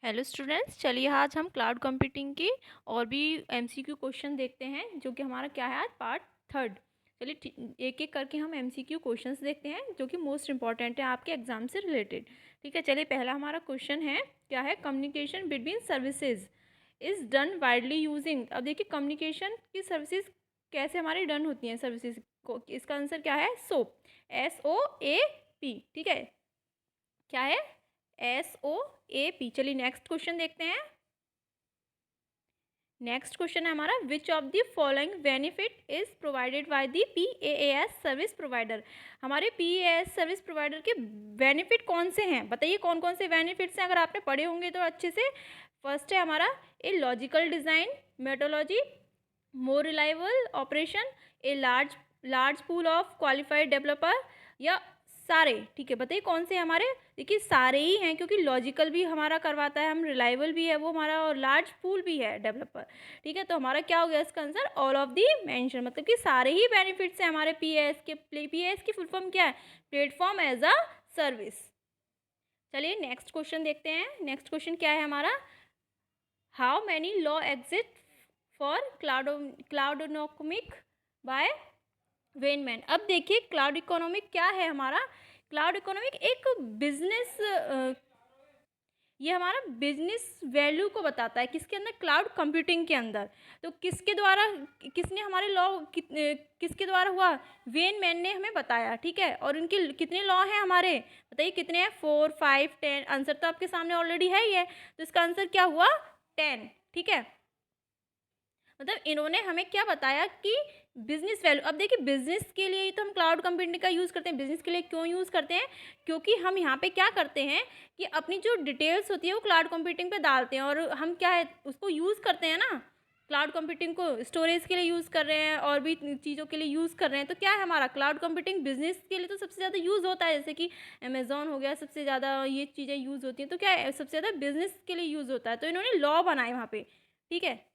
Hello students, चलिए आज हम क्लाउड कंप्यूटिंग की और भी एमसीक्यू क्वेश्चन देखते हैं, जो कि हमारा क्या है आज पार्ट थर्ड। चलिए एक एक करके हम एमसीक्यू क्वेश्चंस देखते हैं जो कि मोस्ट इंपॉर्टेंट है आपके एग्जाम से रिलेटेड। ठीक है, चलिए पहला हमारा क्वेश्चन है, क्या है, communication between services is done widely using. अब देखिए कम्युनिकेशन की सर्विसेज कैसे हमारी डन होती हैं सर्विसेज को, इसका आंसर क्या है, सोप, SOAP। ठीक है, क्या है, SOAP। चलिए नेक्स्ट क्वेश्चन देखते हैं। नेक्स्ट क्वेश्चन है हमारा, विच of the following benefit is provided by the PaaS service provider. हमारे PaaS सर्विस प्रोवाइडर के बेनिफिट कौन से हैं, बताइए कौन कौन से बेनिफिट्स हैं, अगर आपने पढ़े होंगे तो अच्छे से। फर्स्ट है हमारा a logical design methodology, more reliable operation, a large pool of qualified developer, या सारे। ठीक है, बताइए कौन से हमारे। देखिए सारे ही हैं, क्योंकि लॉजिकल भी हमारा करवाता है, हम रिलायबल भी है वो हमारा, और लार्ज पूल भी है डेवलपर। ठीक है, तो हमारा क्या हो गया इसका answer, all of the mention, मतलब कि सारे ही बेनिफिट्स हैं हमारे PaaS के। PaaS की फुल फॉर्म क्या है, प्लेटफॉर्म एज अ सर्विस। चलिए नेक्स्ट क्वेश्चन देखते हैं। नेक्स्ट क्वेश्चन क्या है हमारा, how many law exist for cloud economic by Weinman. अब देखिए क्लाउड इकोनॉमिक क्या है हमारा, क्लाउड इकोनॉमिक एक बिजनेस, ये हमारा बिजनेस वैल्यू को बताता है, किसके अंदर, क्लाउड कंप्यूटिंग के अंदर। तो किसके द्वारा, किसने हमारे लॉ किसके द्वारा हुआ, वेन मैन ने हमें बताया। ठीक है, और इनके कितने लॉ हैं हमारे, बताइए कितने हैं, 4, 5, 10। आंसर तो आपके सामने ऑलरेडी है ही है, तो इसका आंसर क्या हुआ, 10। ठीक है, मतलब इन्होंने हमें क्या बताया कि बिजनेस वैल्यू। अब देखिए बिजनेस के लिए ही तो हम क्लाउड कंप्यूटिंग का यूज़ करते हैं। बिजनेस के लिए क्यों यूज़ करते हैं, क्योंकि हम यहाँ पे क्या करते हैं कि अपनी जो डिटेल्स होती है वो क्लाउड कंप्यूटिंग पे डालते हैं, और हम क्या है उसको यूज़ करते हैं ना, क्लाउड कंप्यूटिंग को स्टोरेज के लिए यूज़ कर रहे हैं और भी चीज़ों के लिए यूज़ कर रहे हैं। तो क्या है हमारा क्लाउड कंप्यूटिंग बिजनेस के लिए तो सबसे ज़्यादा यूज़ होता है, जैसे कि अमेजोन हो गया, सबसे ज़्यादा ये चीज़ें यूज़ होती हैं। तो क्या है, सबसे ज़्यादा बिजनेस के लिए यूज़ होता है, तो इन्होंने लॉ बनाए वहाँ पे। ठीक है,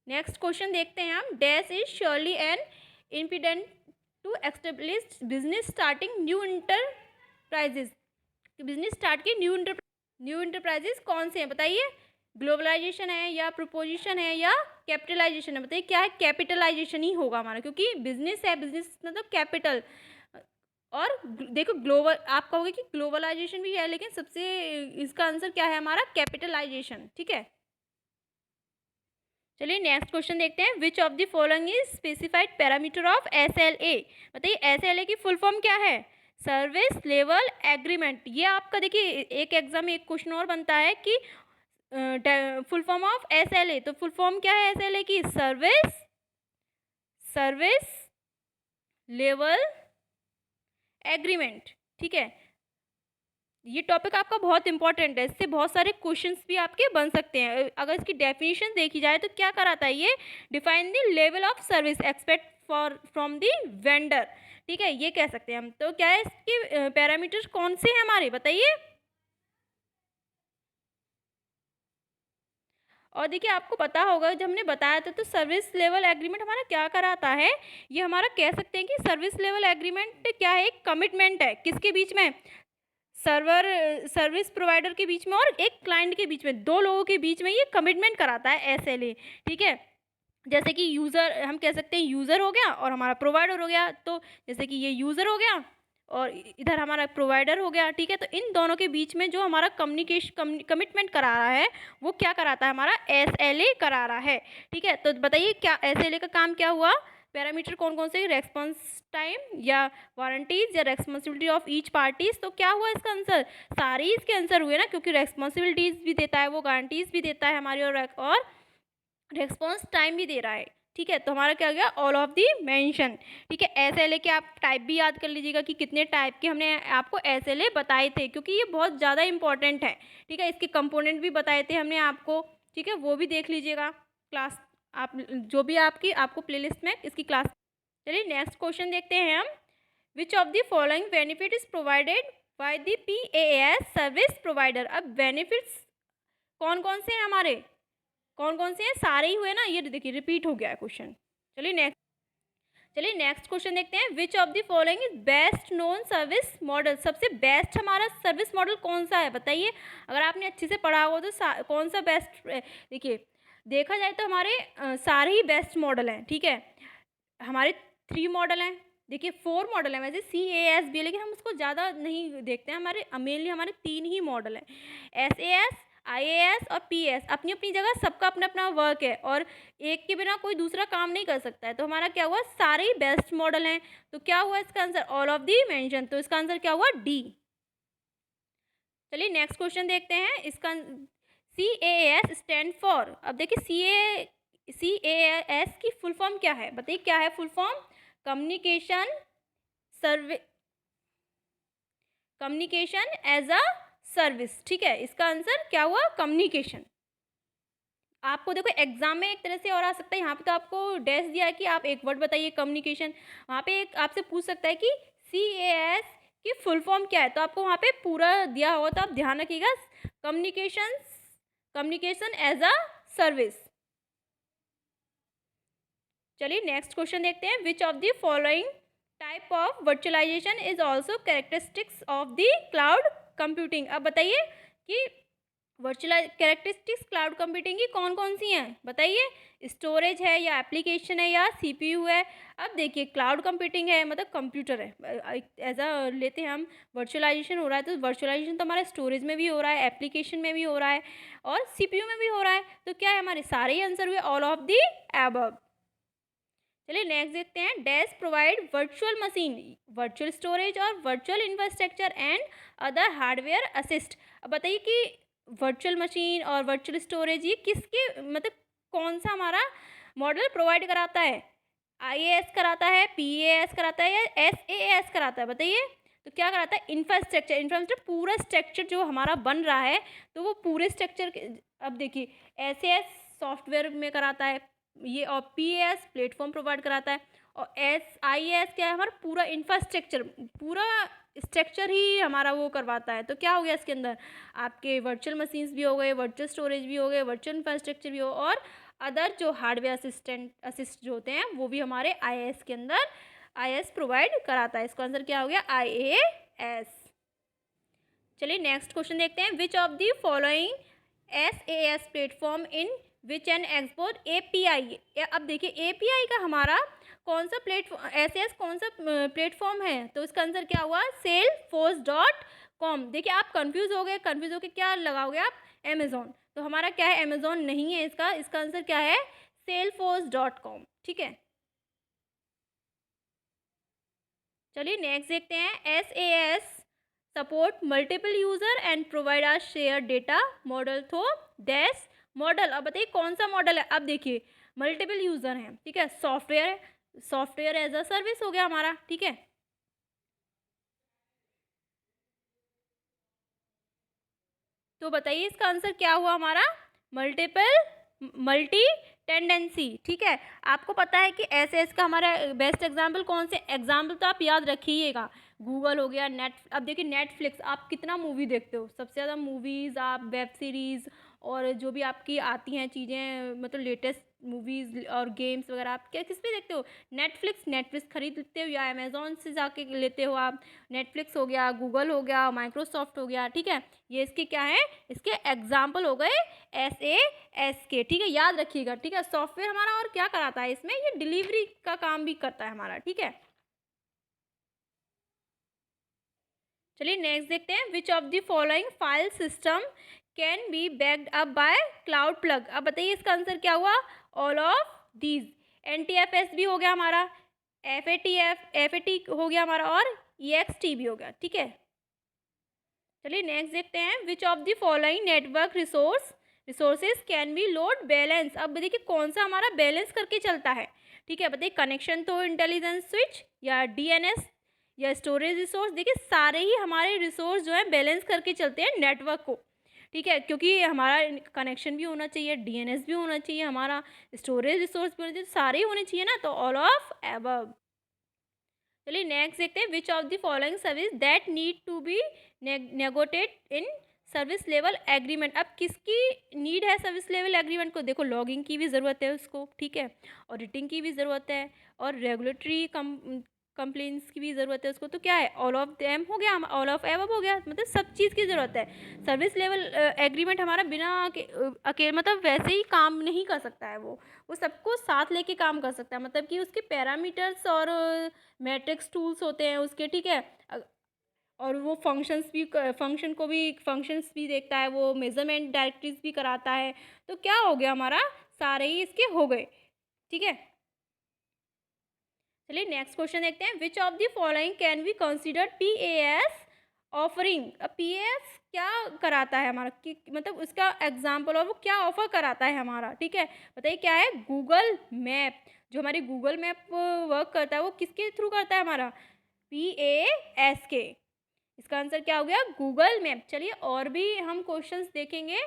नेक्स्ट क्वेश्चन देखते हैं हम, dash is surely an impediment to establish business starting new enterprises. Business start के न्यू इंटरप्राइजेज कौन से हैं, बताइए, ग्लोबलाइजेशन है या प्रोपोजिशन है या कैपिटलाइजेशन है। बताइए क्या है, कैपिटलाइजेशन ही होगा हमारा, क्योंकि बिजनेस है, बिजनेस मतलब कैपिटल। और देखो ग्लोबल, आप कहोगे कि ग्लोबलाइजेशन भी है, लेकिन सबसे इसका आंसर क्या है हमारा, कैपिटलाइजेशन। ठीक है, चलिए नेक्स्ट क्वेश्चन देखते हैं, which of the following is specified parameter of SLA। बताइए SLA की फुल फॉर्म क्या है, सर्विस लेवल एग्रीमेंट। ये आपका देखिए एक एग्जाम में एक क्वेश्चन और बनता है कि फुल फॉर्म ऑफ SLA, तो फुल फॉर्म क्या है SLA की, सर्विस लेवल एग्रीमेंट। ठीक है, ये टॉपिक आपका बहुत इंपॉर्टेंट है, इससे बहुत सारे क्वेश्चंस भी आपके बन सकते हैं। अगर इसकी डेफिनेशन देखी जाए तो क्या कराता है ये, define the level of service expect for from the vendor. ठीक है, ये कह सकते हैं हम। तो क्या है इसके पैरामीटर्स कौन से हैं हमारे, बताइए। और देखिए आपको पता होगा जब हमने बताया था, तो सर्विस लेवल एग्रीमेंट हमारा क्या कराता है, ये हमारा कह सकते हैं कि सर्विस लेवल एग्रीमेंट क्या है, एक कमिटमेंट है, किसके बीच में, सर्विस प्रोवाइडर के बीच में और एक क्लाइंट के बीच में, दो लोगों के बीच में ये कमिटमेंट कराता है SLA। ठीक है, जैसे कि यूज़र, हम कह सकते हैं यूज़र हो गया और हमारा प्रोवाइडर हो गया। तो जैसे कि ये यूज़र हो गया और इधर हमारा प्रोवाइडर हो गया। ठीक है, तो इन दोनों के बीच में जो हमारा कमिटमेंट करा रहा है, वो क्या कराता है हमारा, SLA करा रहा है। ठीक है, तो बताइए क्या SLA का काम क्या हुआ, पैरामीटर कौन कौन से, रेस्पॉन्स टाइम या वारंटीज या रेस्पॉन्सिबिलिटी ऑफ ईच पार्टीज। तो क्या हुआ इसका आंसर, सारे ही इसके आंसर हुए ना, क्योंकि रेस्पॉन्सिबिलिटीज भी देता है वो, गारंटीज भी देता है हमारी, और रेस्पॉन्स टाइम भी दे रहा है। ठीक है, तो हमारा क्या हो गया, ऑल ऑफ दी मेंशन। ठीक है, SLA के आप टाइप भी याद कर लीजिएगा कि कितने टाइप के हमने आपको SLA बताए थे, क्योंकि ये बहुत ज़्यादा इंपॉर्टेंट है। ठीक है, इसके कंपोनेंट भी बताए थे हमने आपको। ठीक है, वो भी देख लीजिएगा क्लास, आप जो भी आपको प्लेलिस्ट में इसकी क्लास। चलिए नेक्स्ट क्वेश्चन देखते हैं हम, विच of the following benefit is provided by the PaaS service provider. अब बेनिफिट्स कौन कौन से हैं हमारे, कौन कौन से हैं, सारे ही हुए ना, ये देखिए रिपीट हो गया है क्वेश्चन। चलिए नेक्स्ट, चलिए नेक्स्ट क्वेश्चन देखते हैं, which of the following is best known service model, सबसे बेस्ट हमारा सर्विस मॉडल कौन सा है बताइए। अगर आपने अच्छे से पढ़ा हो तो कौन सा बेस्ट, देखिए देखा जाए तो हमारे सारे ही बेस्ट मॉडल हैं, ठीक है। हमारे 3 मॉडल हैं, देखिए 4 मॉडल हैं वैसे, CAS भी है, लेकिन हम उसको ज़्यादा नहीं देखते हैं। हमारे मेनली हमारे 3 ही मॉडल हैं, SAS, IAS और PS। अपनी अपनी जगह सबका अपना अपना वर्क है और एक के बिना कोई दूसरा काम नहीं कर सकता है। तो हमारा क्या हुआ, सारे ही बेस्ट मॉडल हैं। तो क्या हुआ इसका answer, all of the mention. तो इसका आंसर क्या हुआ, D। चलिए नेक्स्ट क्वेश्चन देखते हैं, इसका CAS स्टैंड फॉर, अब देखिए CAS की फुल फॉर्म क्या है बताइए, क्या है full form, communication as a service, ठीक है। इसका आंसर क्या हुआ, कम्युनिकेशन। आपको देखो एग्जाम में एक तरह से और आ सकता है, यहाँ पे तो आपको डैश दिया है कि आप एक वर्ड बताइए कम्युनिकेशन, वहाँ पे एक आपसे पूछ सकता है कि CAS की फुल फॉर्म क्या है, तो आपको वहाँ पे पूरा दिया होगा, तो आप ध्यान रखिएगा, कम्युनिकेशन एज अ सर्विस। चलिए नेक्स्ट क्वेश्चन देखते हैं, which of the following type of virtualization is also characteristics of the cloud computing. अब बताइए कि वर्चुअलाइज कैरेक्टरिस्टिक्स क्लाउड कंप्यूटिंग की कौन कौन सी हैं बताइए, स्टोरेज है या एप्लीकेशन है या CPU है। अब देखिए क्लाउड कंप्यूटिंग है मतलब कंप्यूटर है, एज अ लेते हैं हम, वर्चुअलाइजेशन हो रहा है तो वर्चुअलाइजेशन तो हमारे स्टोरेज में भी हो रहा है, एप्लीकेशन में भी हो रहा है और CPU में भी हो रहा है। तो क्या है, हमारे सारे ही आंसर हुए ऑल ऑफ दी एबव। चलिए नेक्स्ट देखते हैं, dash provide virtual machine, virtual storage और virtual infrastructure and other hardware assist. अब बताइए कि वर्चुअल मशीन और वर्चुअल स्टोरेज ये किसके मतलब कौन सा हमारा मॉडल प्रोवाइड कराता है, IAS कराता है, PAS कराता है या SAS कराता है बताइए। तो क्या कराता है, इंफ्रास्ट्रक्चर पूरा स्ट्रक्चर जो हमारा बन रहा है, तो वो पूरे स्ट्रक्चर अब देखिए SAS सॉफ्टवेयर में कराता है ये, और PAS प्लेटफॉर्म प्रोवाइड कराता है, और IAS क्या है, हमारा पूरा इंफ्रास्ट्रक्चर, पूरा स्ट्रक्चर ही हमारा वो करवाता है। तो क्या हो गया इसके अंदर, आपके वर्चुअल मशीन्स भी हो गए, वर्चुअल स्टोरेज भी हो गए, वर्चुअल इंफ्रास्ट्रक्चर भी हो, और अदर जो हार्डवेयर असिस्ट जो होते हैं वो भी हमारे IAS के अंदर IAS प्रोवाइड कराता है। इसका आंसर क्या हो गया, IAS। चलिए नेक्स्ट क्वेश्चन देखते हैं, which of the following SAS platform in which and export API। अब देखिए API का हमारा कौन सा प्लेटफॉर्म, SAS कौन सा प्लेटफॉर्म है, तो इसका आंसर क्या हुआ, salesforce.com। देखिए आप कंफ्यूज हो गए क्या लगाओगे आप, Amazon, तो हमारा क्या है, Amazon नहीं है इसका आंसर क्या है, salesforce.com, ठीक है। चलिए नेक्स्ट देखते हैं, SAS support multiple user and provide or share data model through dash model. अब बताइए कौन सा मॉडल है, अब देखिए मल्टीपल यूजर हैं, ठीक है, सॉफ्टवेयर एज अ सर्विस हो गया हमारा, ठीक है। तो बताइए इसका आंसर क्या हुआ हमारा, मल्टी टेंडेंसी, ठीक है। आपको पता है कि SS का हमारा बेस्ट एग्जाम्पल कौन से, एग्जाम्पल तो आप याद रखिएगा, गूगल हो गया, अब देखिए नेटफ्लिक्स, आप कितना मूवी देखते हो, सबसे ज़्यादा मूवीज़ आप वेब सीरीज़ और जो भी आपकी आती हैं चीज़ें, मतलब लेटेस्ट मूवीज़ और गेम्स वगैरह आप क्या किस पे देखते हो, नेटफ्लिक्स खरीद लेते हो या अमेज़ॉन से जाके लेते हो आप। नेटफ्लिक्स हो गया, गूगल हो गया, माइक्रोसॉफ्ट हो गया, ठीक है, ये इसके क्या है, इसके एग्जाम्पल हो गए SAS के, ठीक है, याद रखिएगा, ठीक है। सॉफ्टवेयर हमारा और क्या कराता है इसमें, ये डिलीवरी का काम भी करता है हमारा, ठीक है। चलिए नेक्स्ट देखते हैं, which of the following file system can be backed up by cloud plug. अब बताइए इसका आंसर क्या हुआ, ऑल ऑफ दीज। NTFS भी हो गया हमारा, FAT हो गया हमारा, और EXT भी हो गया, ठीक है। चलिए नेक्स्ट देखते हैं, which of the following network resources can be load balance. अब देखिए कौन सा हमारा बैलेंस करके चलता है, ठीक है, बताइए कनेक्शन तो इंटेलिजेंस स्विच या DNS या स्टोरेज रिसोर्स। देखिए सारे ही हमारे रिसोर्स जो है बैलेंस करके चलते हैं नेटवर्क को, ठीक है, क्योंकि हमारा कनेक्शन भी होना चाहिए, DNS भी होना चाहिए, हमारा स्टोरेज रिसोर्स भी होना चाहिए, सारे ही होने चाहिए ना, तो ऑल ऑफ एबव। चलिए नेक्स्ट देखते हैं, which of the following service that need to be negotiate in service level agreement. अब किसकी नीड है सर्विस लेवल एग्रीमेंट को? देखो, लॉगिंग की भी ज़रूरत है उसको, ठीक है, ऑडिटिंग की भी ज़रूरत है, और रेगुलेटरी कंप्लेंट्स की भी ज़रूरत है उसको। तो क्या है, ऑल ऑफ देम हो गया, ऑल ऑफ एबव हो गया, मतलब सब चीज़ की ज़रूरत है। सर्विस लेवल एग्रीमेंट हमारा बिना अकेले मतलब वैसे ही काम नहीं कर सकता है, वो सबको साथ लेके काम कर सकता है, मतलब कि उसके पैरामीटर्स और मैट्रिक्स टूल्स होते हैं उसके, ठीक है, और वो फंक्शंस भी देखता है, वो मेजरमेंट डायरेक्टरीज भी कराता है। तो क्या हो गया हमारा, सारे ही इसके हो गए, ठीक है। चलिए नेक्स्ट क्वेश्चन देखते हैं। Which of the following can be considered PAS offering? अब PAS क्या कराता है हमारा, कि मतलब उसका एग्जाम्पल, और वो क्या ऑफर कराता है हमारा, ठीक है, बताइए क्या है। गूगल मैप, जो हमारी गूगल मैप वर्क करता है वो किसके थ्रू करता है हमारा, PAS के। इसका आंसर क्या हो गया, गूगल मैप। चलिए और भी हम क्वेश्चंस देखेंगे,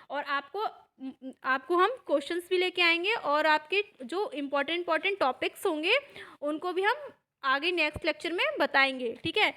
और आपको हम क्वेश्चंस भी लेके आएंगे, और आपके जो इम्पोर्टेंट टॉपिक्स होंगे उनको भी हम आगे नेक्स्ट लेक्चर में बताएंगे, ठीक है।